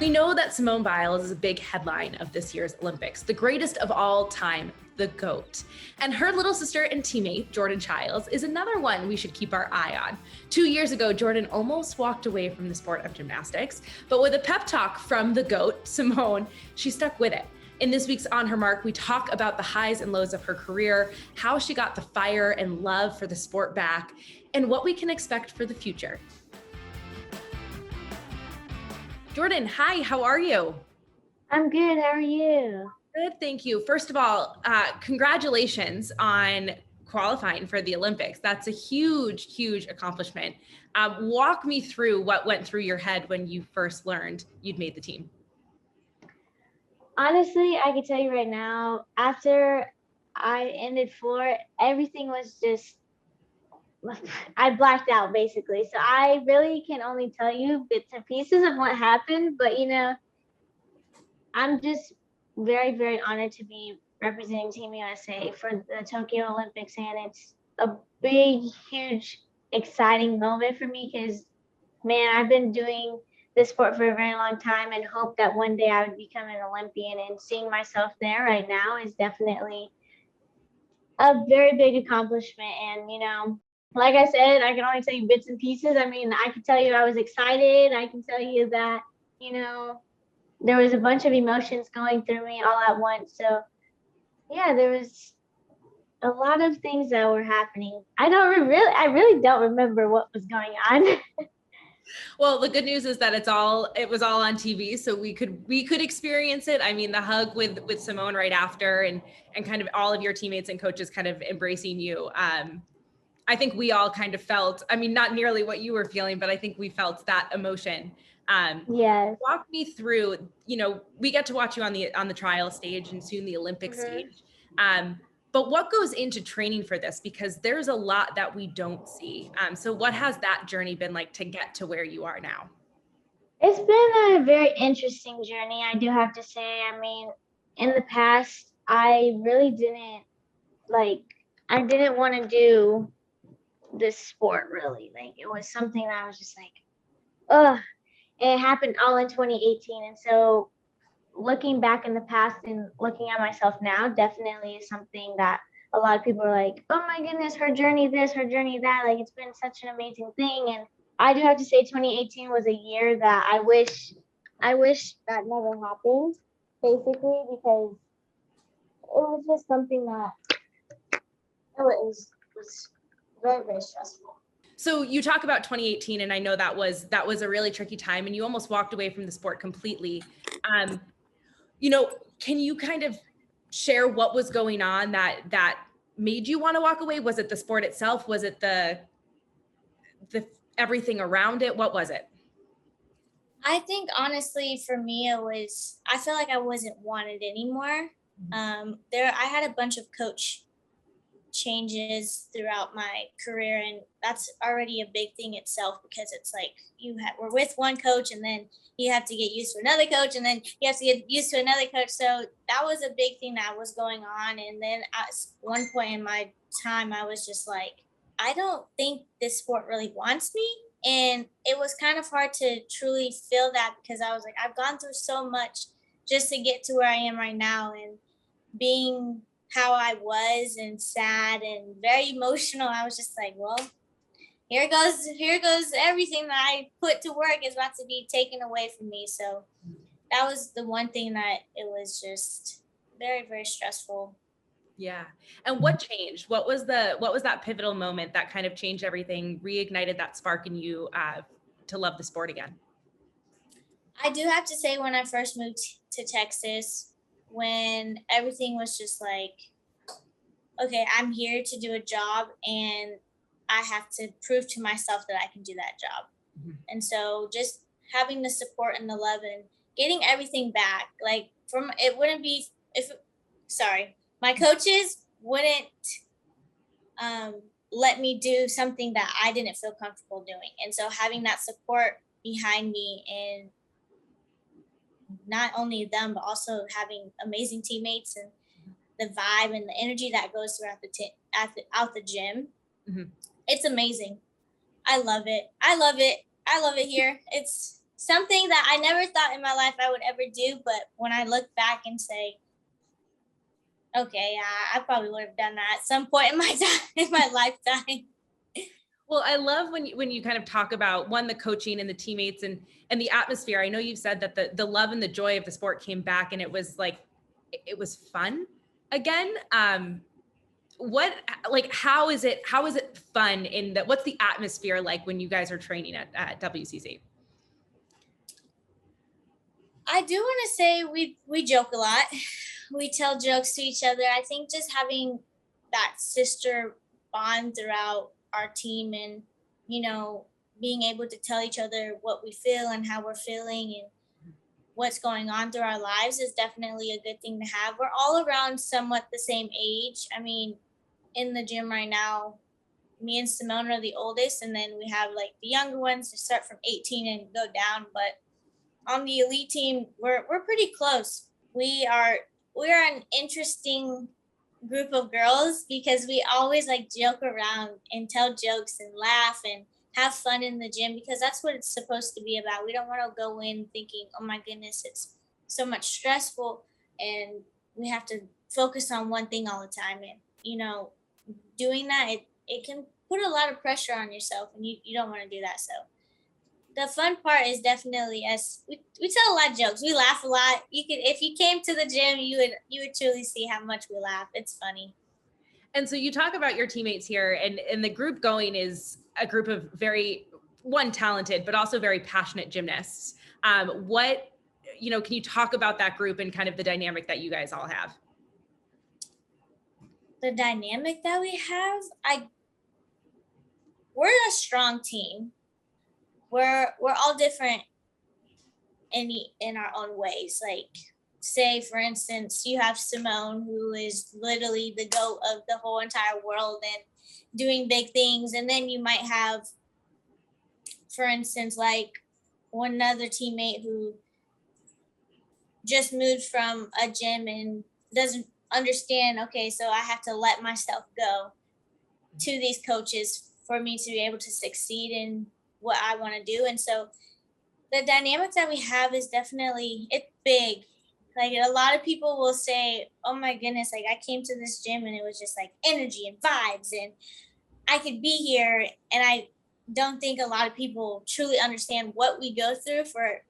We know that Simone Biles is a big headline of this year's Olympics, the greatest of all time, the GOAT. And her little sister and teammate, Jordan Chiles, is another one we should keep our eye on. 2 years ago, Jordan almost walked away from the sport of gymnastics, but with a pep talk from the GOAT, Simone, she stuck with it. In this week's On Her Mark, we talk about the highs and lows of her career, how she got the fire and love for the sport back, and what we can expect for the future. Jordan, hi, how are you? I'm good. How are you? Good, thank you. First of all, congratulations on qualifying for the Olympics. That's a huge, huge accomplishment. Walk me through what went through your head when you first learned you'd made the team. Honestly, I can tell you right now, after I ended four, everything was just, I blacked out basically. So I really can only tell you bits and pieces of what happened. But, I'm just very, very honored to be representing Team USA for the Tokyo Olympics. And it's a big, huge, exciting moment for me because, man, I've been doing this sport for a very long time and hope that one day I would become an Olympian, and seeing myself there right now is definitely a very big accomplishment. And, like I said, I can only tell you bits and pieces. I mean, I can tell you I was excited. I can tell you that, there was a bunch of emotions going through me all at once. So, yeah, there was a lot of things that were happening. I really don't remember what was going on. Well, the good news is that it was all on TV, so we could experience it. I mean, the hug with Simone right after, and kind of all of your teammates and coaches kind of embracing you. I think we all kind of felt, I mean, not nearly what you were feeling, but I think we felt that emotion. Yes. Walk me through, we get to watch you on the trial stage and soon the Olympic stage. But what goes into training for this? Because there's a lot that we don't see. So what has that journey been like to get to where you are now? It's been a very interesting journey, I do have to say. I mean, in the past, I really didn't want to do this sport really. Like, it was something that I was just like, ugh. And it happened all in 2018. And so looking back in the past and looking at myself now definitely is something that a lot of people are like, oh my goodness, her journey this, her journey that. Like, it's been such an amazing thing. And I do have to say 2018 was a year that I wish that never happened, basically, because it was just something that was very, very stressful. So you talk about 2018, and I know that was a really tricky time, and you almost walked away from the sport completely. Can you kind of share what was going on that made you want to walk away? Was it the sport itself? Was it the everything around it? What was it? I think honestly for me I feel like I wasn't wanted anymore. I had a bunch of coach changes throughout my career, and that's already a big thing itself, because it's like we're with one coach and then you have to get used to another coach and then you have to get used to another coach. So that was a big thing that was going on. And then at one point in my time, I was just like, I don't think this sport really wants me. And it was kind of hard to truly feel that, because I was like, I've gone through so much just to get to where I am right now. And being how I was and sad and very emotional, I was just like, well, here goes everything that I put to work is about to be taken away from me. So that was the one thing that it was just very, very stressful. Yeah. And what changed? What was that pivotal moment that kind of changed everything, reignited that spark in you to love the sport again? I do have to say, when I first moved to Texas, when everything was just like, okay, I'm here to do a job and I have to prove to myself that I can do that job. Mm-hmm. And so just having the support and the love and getting everything back, my coaches wouldn't let me do something that I didn't feel comfortable doing. And so having that support behind me, and not only them, but also having amazing teammates and the vibe and the energy that goes throughout out the gym. Mm-hmm. It's amazing. I love it. I love it here. It's something that I never thought in my life I would ever do. But when I look back and say, okay, yeah, I probably would have done that at some point in my time, in my lifetime. Well, I love when you kind of talk about the coaching and the teammates and the atmosphere. I know you've said that the love and the joy of the sport came back and it was like, it was fun again. How is it fun in that? What's the atmosphere like when you guys are training at WCC? I do want to say we joke a lot. We tell jokes to each other. I think just having that sister bond throughout our team and, being able to tell each other what we feel and how we're feeling and what's going on through our lives is definitely a good thing to have. We're all around somewhat the same age. I mean, in the gym right now, me and Simone are the oldest, and then we have like the younger ones that start from 18 and go down. But on the elite team, we're pretty close. We're an interesting group of girls because we always like joke around and tell jokes and laugh and have fun in the gym because that's what it's supposed to be about. We don't want to go in thinking, oh my goodness, it's so much stressful and we have to focus on one thing all the time. And, doing that, it can put a lot of pressure on yourself and you don't want to do that. So the fun part is definitely us. We tell a lot of jokes. We laugh a lot. If you came to the gym, you would truly see how much we laugh. It's funny. And so you talk about your teammates here, and the group going is a group of very talented, but also very passionate gymnasts. Can you talk about that group and kind of the dynamic that you guys all have? The dynamic that we have, we're a strong team. We're all different in our own ways. Like, say for instance, you have Simone, who is literally the GOAT of the whole entire world and doing big things, and then you might have, for instance, like one other teammate who just moved from a gym and doesn't understand, okay, so I have to let myself go to these coaches for me to be able to succeed in what I want to do. And so the dynamic that we have is definitely, it's big. Like, a lot of people will say, oh my goodness, like I came to this gym and it was just like energy and vibes and I could be here. And I don't think a lot of people truly understand what we go through for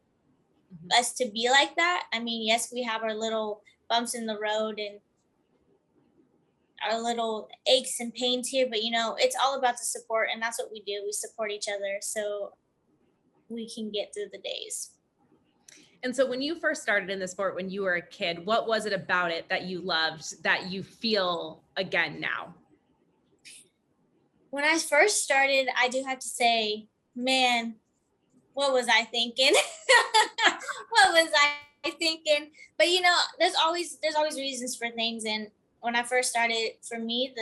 us to be like that. I mean, yes, we have our little bumps in the road and our little aches and pains here, but it's all about the support, and that's what we do. We support each other so we can get through the days. And so when you first started in the sport, when you were a kid, what was it about it that you loved that you feel again now? When I first started, I do have to say, man, what was I thinking? What was I thinking? But there's always reasons for things. And when I first started, for me,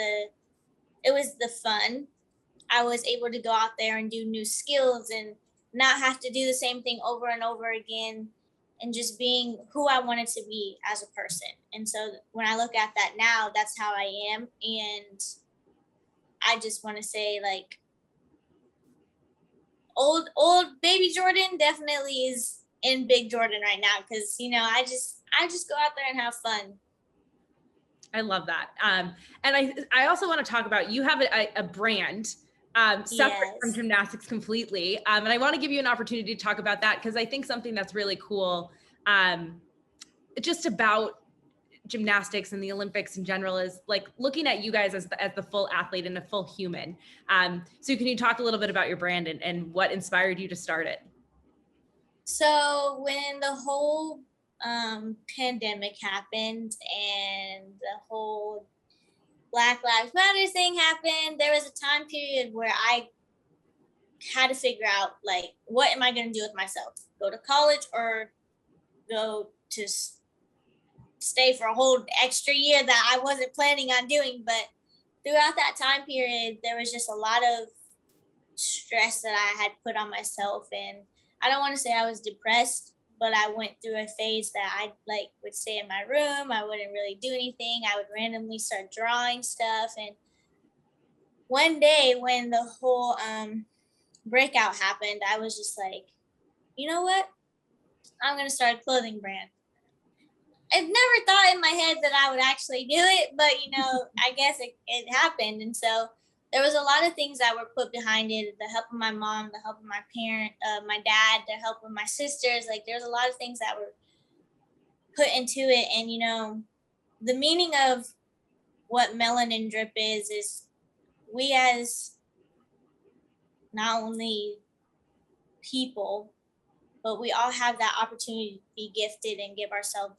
it was the fun. I was able to go out there and do new skills and not have to do the same thing over and over again, and just being who I wanted to be as a person. And so when I look at that now, that's how I am. And I just want to say, like, old baby Jordan definitely is in big Jordan right now, because I just go out there and have fun. I love that. And I also want to talk about, you have a brand separate from gymnastics completely. And I want to give you an opportunity to talk about that, because I think something that's really cool just about gymnastics and the Olympics in general is like looking at you guys as the full athlete and a full human. So can you talk a little bit about your brand and what inspired you to start it? So when the whole pandemic happened and the whole Black Lives Matter thing happened, there was a time period where I had to figure out, like, what am I going to do with myself? Go to college or go to stay for a whole extra year that I wasn't planning on doing. But throughout that time period, there was just a lot of stress that I had put on myself. And I don't want to say I was depressed, but I went through a phase that I would stay in my room. I wouldn't really do anything. I would randomly start drawing stuff. And one day when the whole breakout happened, I was just like, you know what? I'm going to start a clothing brand. I've never thought in my head that I would actually do it, but I guess it happened. And so there was a lot of things that were put behind it: the help of my mom, the help of my dad, the help of my sisters. Like, there's a lot of things that were put into it. And the meaning of what Melanin Drip is we, as not only people, but we all have that opportunity to be gifted and give ourselves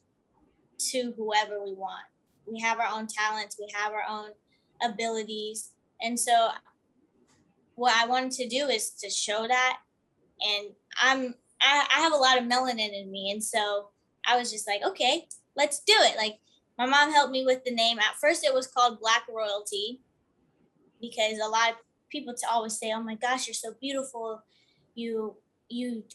to whoever we want. We have our own talents, we have our own abilities. And so what I wanted to do is to show that. And I have a lot of melanin in me. And so I was just like, okay, let's do it. Like, my mom helped me with the name. At first it was called Black Royalty, because a lot of people always say, oh my gosh, you're so beautiful. You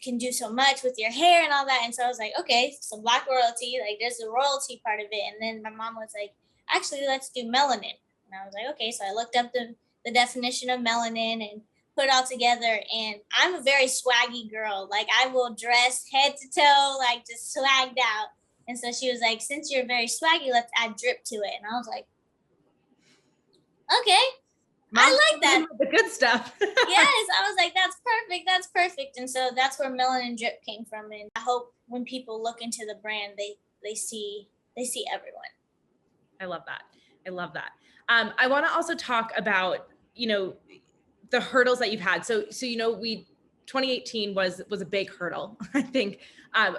can do so much with your hair and all that. And so I was like, okay, so Black Royalty, like, there's the royalty part of it. And then my mom was like, actually, let's do melanin. And I was like, okay. So I looked up the definition of melanin and put it all together. And I'm a very swaggy girl. Like, I will dress head to toe, like, just swagged out. And so she was like, since you're very swaggy, let's add drip to it. And I was like, okay. Mom, I like that. The good stuff. Yes, I was like, that's perfect. That's perfect. And so that's where Melanin Drip came from. And I hope when people look into the brand, they see everyone. I love that. I love that. I want to also talk about, the hurdles that you've had. So 2018 was a big hurdle, I think,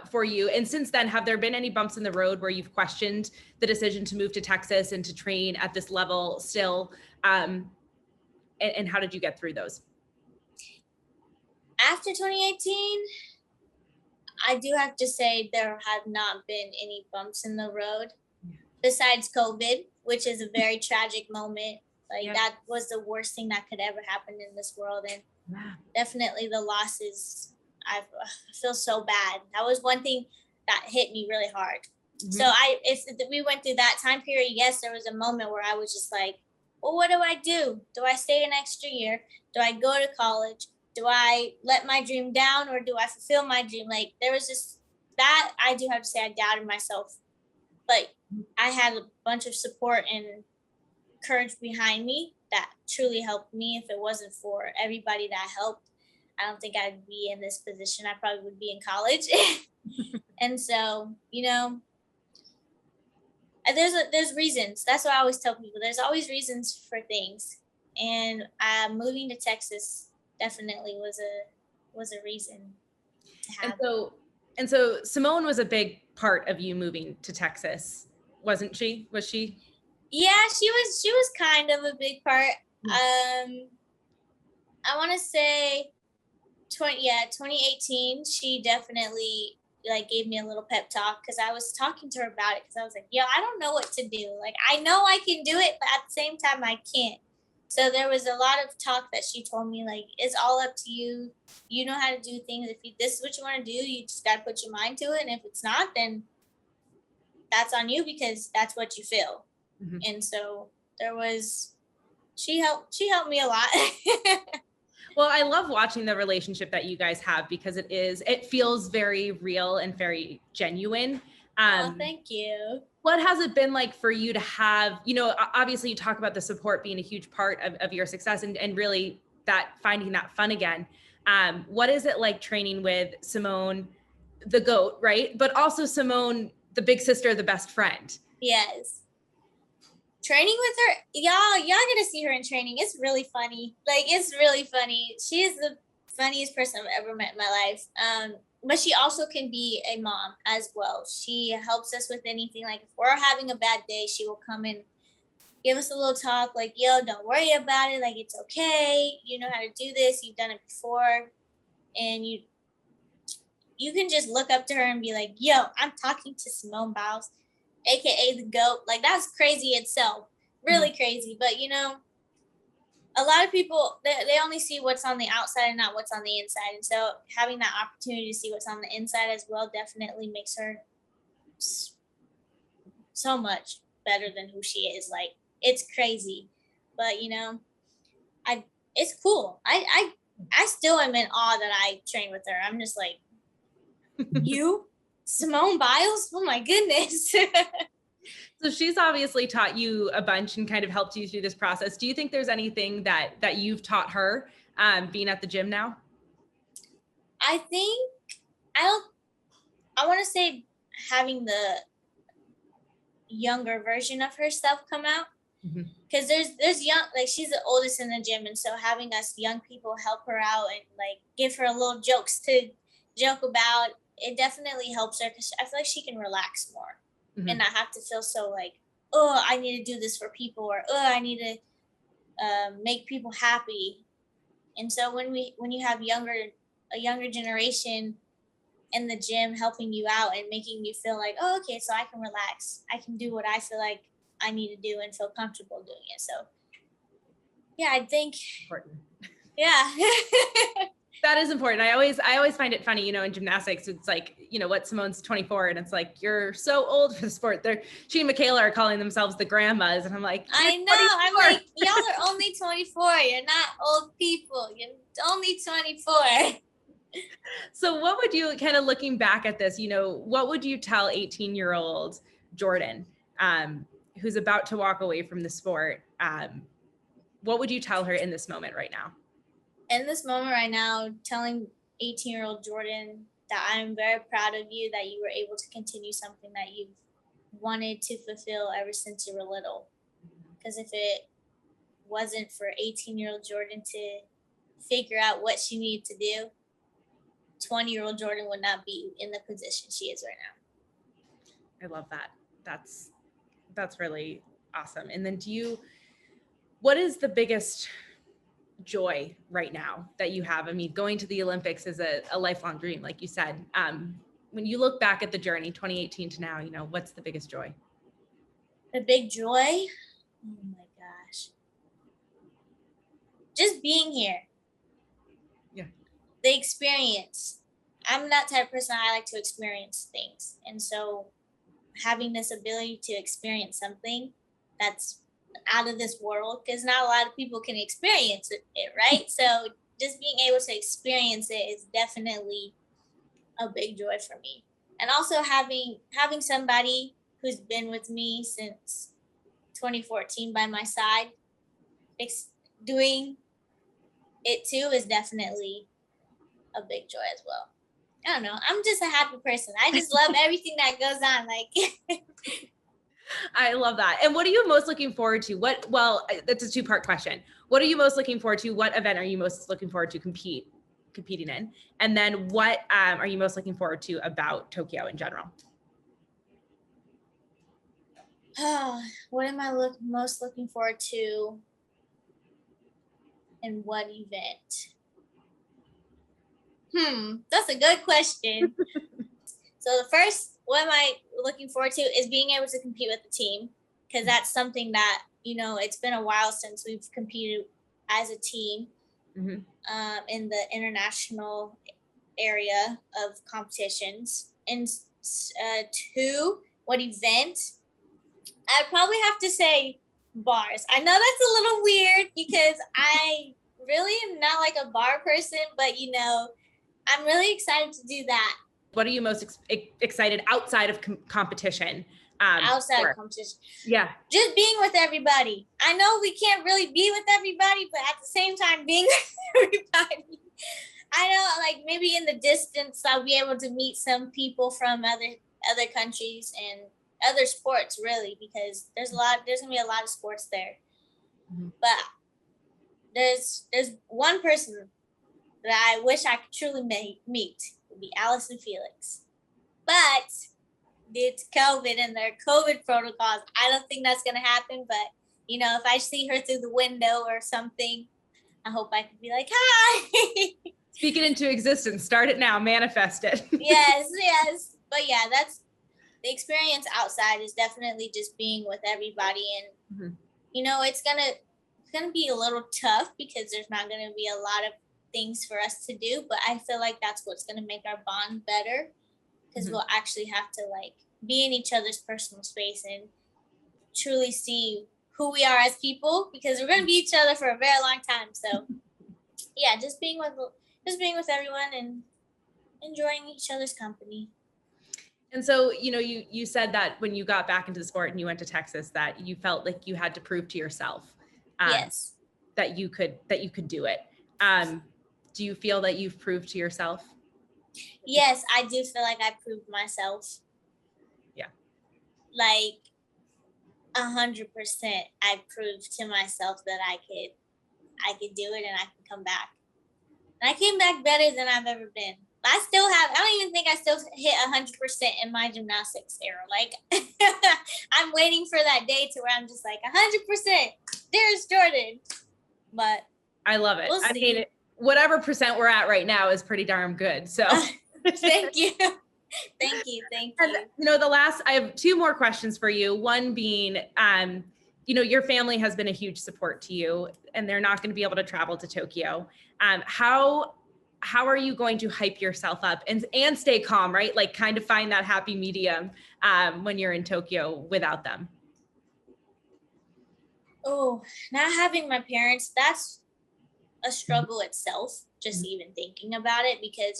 for you. And since then, have there been any bumps in the road where you've questioned the decision to move to Texas and to train at this level still? And how did you get through those? After 2018, I do have to say there have not been any bumps in the road besides COVID, which is a very tragic moment. Like, that was the worst thing that could ever happen in this world. And definitely the losses, I feel so bad. That was one thing that hit me really hard. Mm-hmm. So if we went through that time period, yes, there was a moment where I was just like, well, what do I do? Do I stay an extra year? Do I go to college? Do I let my dream down, or do I fulfill my dream? Like, there was just that. I do have to say I doubted myself, but I had a bunch of support and courage behind me that truly helped me. If it wasn't for everybody that helped, I don't think I'd be in this position. I probably would be in college. And so, there's reasons. That's what I always tell people. There's always reasons for things. And moving to Texas definitely was a reason to have. And so Simone was a big part of you moving to Texas, wasn't she? Was she? Yeah, she was kind of a big part. I want to say 2018, she definitely gave me a little pep talk, because I was talking to her about it, because I was like, I don't know what to do. Like, I know I can do it, but at the same time I can't. So there was a lot of talk that she told me, like, it's all up to you. You know how to do things. If this is what you want to do, you just got to put your mind to it. And if it's not, then that's on you, because that's what you feel. Mm-hmm. And so she helped me a lot. Well, I love watching the relationship that you guys have, because it feels very real and very genuine. Thank you. What has it been like for you to have, obviously you talk about the support being a huge part of your success and really that finding that fun again. What is it like training with Simone, the GOAT, right? But also Simone, the big sister, the best friend. Yes. Training with her, y'all get to see her in training. It's really funny. Like, it's really funny. She is the funniest person I've ever met in my life. But she also can be a mom as well. She helps us with anything. Like, if we're having a bad day, she will come and give us a little talk, like, don't worry about it. Like, it's okay. You know how to do this. You've done it before. And you can just look up to her and be like, I'm talking to Simone Biles, AKA the GOAT. Like, that's crazy itself. Really crazy. But, a lot of people, they only see what's on the outside and not what's on the inside. And so having that opportunity to see what's on the inside as well definitely makes her so much better than who she is. Like, it's crazy. But, it's cool. I still am in awe that I train with her. I'm just like, You? Simone Biles? Oh my goodness. So she's obviously taught you a bunch and kind of helped you through this process. Do you think there's anything that you've taught her being at the gym now? I think I want to say having the younger version of herself come out, because there's young, like she's the oldest in the gym, and so having us young people help her out and like give her little jokes to joke about, it definitely helps her, because I feel like she can relax more and not have to feel so like, oh, I need to do this for people, or oh, I need to make people happy. And so when you have a younger generation in the gym helping you out and making you feel like, oh, okay, so I can relax, I can do what I feel like I need to do and feel comfortable doing it. So yeah, I think Important. Yeah. That is important. I always find it funny, in gymnastics, it's like, what, Simone's 24 and it's like, you're so old for the sport. She and Michaela are calling themselves the grandmas. And I'm like, I know. 24. I'm like, y'all are only 24. You're not old people. You're only 24. So what would you, kind of looking back at this, what would you tell 18-year-old Jordan, who's about to walk away from the sport? What would you tell her in this moment right now? In this moment right now, telling 18-year-old Jordan that I'm very proud of you, that you were able to continue something that you've wanted to fulfill ever since you were little. Because if it wasn't for 18-year-old Jordan to figure out what she needed to do, 20-year-old Jordan would not be in the position she is right now. I love that. That's really awesome. And then what is the biggest joy right now that you have? I mean, going to the Olympics is a lifelong dream, like you said. When you look back at the journey, 2018 to now, what's the biggest joy? The big joy? Oh my gosh. Just being here. Yeah. The experience. I'm that type of person, I like to experience things. And so having this ability to experience something that's out of this world, because not a lot of people can experience it, right? So just being able to experience it is definitely a big joy for me. And also having somebody who's been with me since 2014 by my side, doing it too, is definitely a big joy as well. I don't know. I'm just a happy person. I just love everything that goes on. Like, I love that. And what are you most looking forward to? That's a two-part question. What are you most looking forward to? What event are you most looking forward to competing in? And then what are you most looking forward to about Tokyo in general? What am I most looking forward to? And what event? That's a good question. So the first, what am I looking forward to is being able to compete with the team, because that's something that, it's been a while since we've competed as a team in the international area of competitions. And two, what event? I'd probably have to say bars. I know that's a little weird because I really am not like a bar person, but I'm really excited to do that. What are you most excited outside of competition? Outside of competition. Yeah. Just being with everybody. I know we can't really be with everybody, but at the same time, being with everybody. I know, like, maybe in the distance, I'll be able to meet some people from other countries and other sports, really, because there's gonna be a lot of sports there. But there's one person that I wish I could truly meet, would be Alice and Felix. But due to COVID and their COVID protocols, I don't think that's going to happen. But, if I see her through the window or something, I hope I could be like, hi. Speak it into existence. Start it now. Manifest it. Yes. But yeah, that's the experience outside, is definitely just being with everybody. And, it's going to be a little tough because there's not going to be a lot of things for us to do, but I feel like that's what's going to make our bond better, because we'll actually have to like be in each other's personal space and truly see who we are as people, because we're going to be each other for a very long time. So yeah, just being with everyone and enjoying each other's company. And so, you said that when you got back into the sport and you went to Texas, that you felt like you had to prove to yourself, Yes. that you could do it. Do you feel that you've proved to yourself? Yes, I do feel like I proved myself. Yeah. Like 100%, I proved to myself that I could do it and I can come back. And I came back better than I've ever been. I don't even think I still hit 100% in my gymnastics era. Like, I'm waiting for that day to where I'm just like 100%, there's Jordan. But I love it. We'll see. I mean, whatever percent we're at right now is pretty darn good. So thank you. Thank you. And, I have two more questions for you. One being, your family has been a huge support to you and they're not going to be able to travel to Tokyo. How are you going to hype yourself up and stay calm, right? Like kind of find that happy medium when you're in Tokyo without them? Oh, not having my parents, that's a struggle itself, just even thinking about it, because,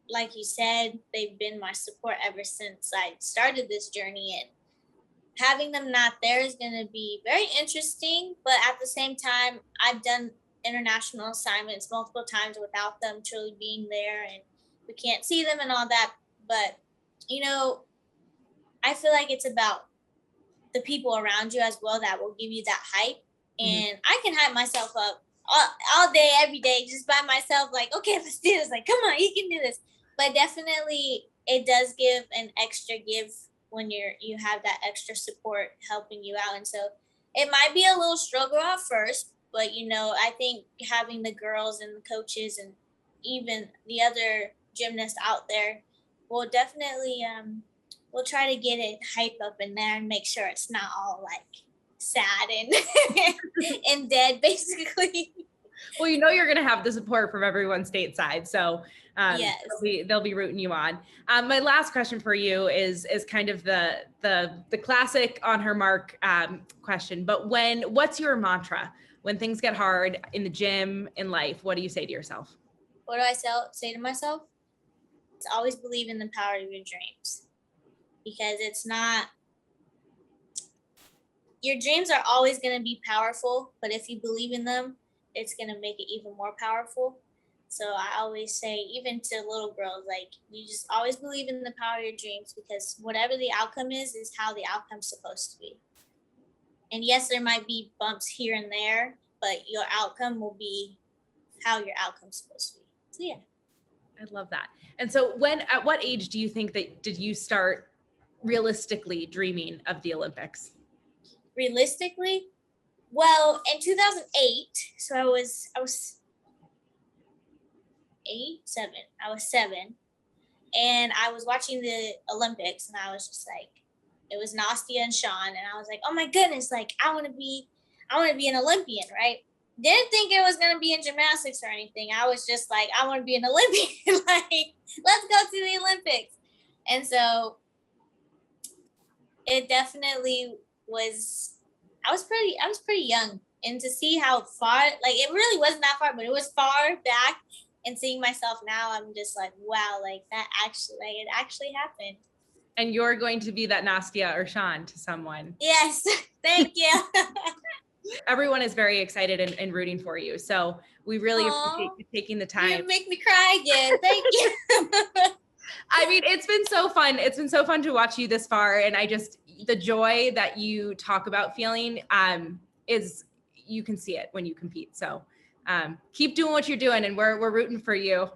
like you said, they've been my support ever since I started this journey, and having them not there is going to be very interesting. But at the same time, I've done international assignments multiple times without them truly being there, and we can't see them and all that. But, I feel like it's about the people around you as well that will give you that hype. And I can hype myself up all day, every day, just by myself. Like, okay, let's do this. Like, come on, you can do this. But definitely it does give an extra give when you have that extra support helping you out. And so it might be a little struggle at first, but I think having the girls and the coaches and even the other gymnasts out there will definitely we'll try to get it hyped up in there and make sure it's not all like sad and and dead, basically. Well, you're going to have the support from everyone stateside. So yes. they'll be rooting you on. My last question for you is kind of the classic on her mark question, but what's your mantra when things get hard in the gym, in life? What do you say to yourself? What do I say to myself? It's always believe in the power of your dreams, because your dreams are always going to be powerful, but if you believe in them, it's going to make it even more powerful. So I always say, even to little girls, like, you just always believe in the power of your dreams, because whatever the outcome is how the outcome's supposed to be. And yes, there might be bumps here and there, but your outcome will be how your outcome's supposed to be. So yeah. I love that. And so at what age do you think did you start realistically dreaming of the Olympics? Realistically? Well, in 2008, so I was 7, and I was watching the Olympics, and I was just like, it was Nastia and Sean, and I was like, oh my goodness, like, I want to be an Olympian, right? Didn't think it was going to be in gymnastics or anything. I was just like, I want to be an Olympian. Like, let's go to the Olympics. And so it definitely was, I was pretty young. And to see how far, like, it really wasn't that far, but it was far back. And seeing myself now, I'm just like, wow, like, it actually happened. And you're going to be that Nastia or Sean to someone. Yes, thank you. Everyone is very excited and rooting for you. So we really appreciate you taking the time. You make me cry again. Thank you. I mean, it's been so fun. It's been so fun to watch you this far. And the joy that you talk about feeling is, you can see it when you compete. So keep doing what you're doing, and we're rooting for you.